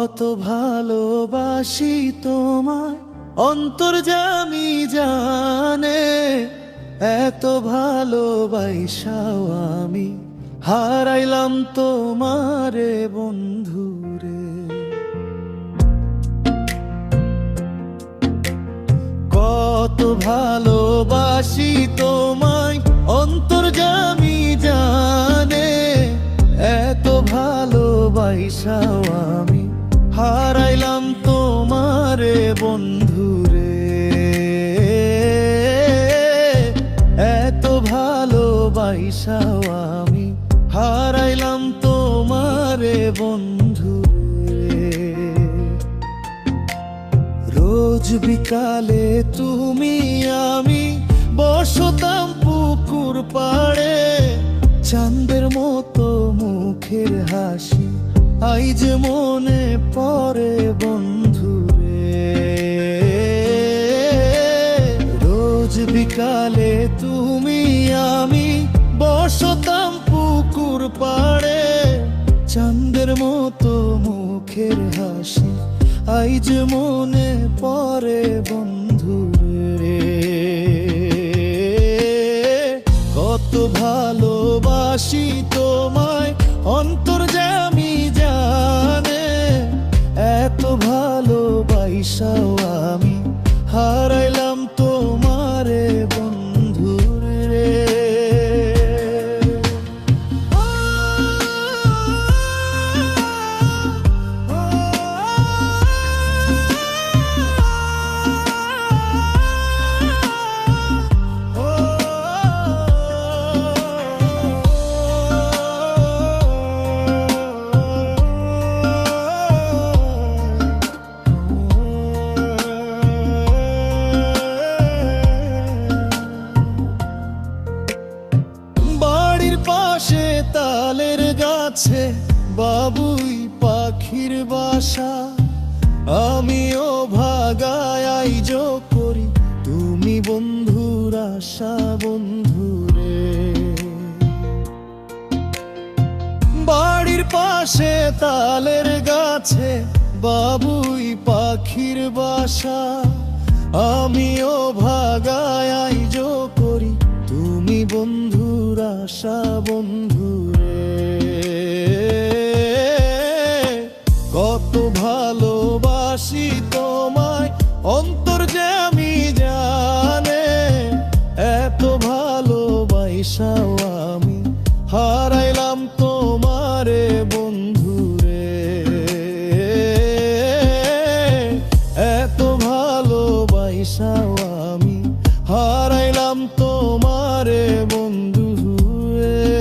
কত ভালোবাসি তোমায় অন্তর্যামী জানে, এত ভালোবাসাও আমি হারাইলাম তোমারে বন্ধুরে। কত ভালোবাসি তোমায় অন্তর্যামী জানে, এত ভালোবাসাও আমি হারাইলাম তোমারে বন্ধুরে। এত ভালোবাসাও আমি হারাইলাম তোমারে বন্ধুরে। রোজ বিকালে তুমি আমি বসতাম পুকুর পাড়ে, চাঁদের মতো মুখের হাসি আইজ মনে পড়ে বন্ধুরে। রোজ বিকালে তুমি আমি বসতাম পুকুর পাড়ে, চাঁদের মতো মুখের হাসি আইজ মনে পড়ে বন্ধুরে। কত ভালোবাসি তোমায় অন্তর্যামী জানে, এত ভালোবাসাও আমি হারাইলাম তোমারে বন্ধুরে। পাশে তালের গাছে বাবুই পাখির বাসা, আমিও ভাগায় আইজ করি তুমি বন্ধুর আশা বন্ধুরে। বাড়ির পাশে তালের গাছে বাবুই পাখির বাসা, আমিও ভাগায় আইজ করি তুমি বন্ধুর আশা বন্ধুরে। কত ভালোবাসি তোমায় অন্তর্যামী জানে, এত ভালোবাসাও আমি হারাইলাম তোমারে বন্ধুরে। এত ভালোবাসাও আমি হারাইলাম তোমারে বন্ধুরে।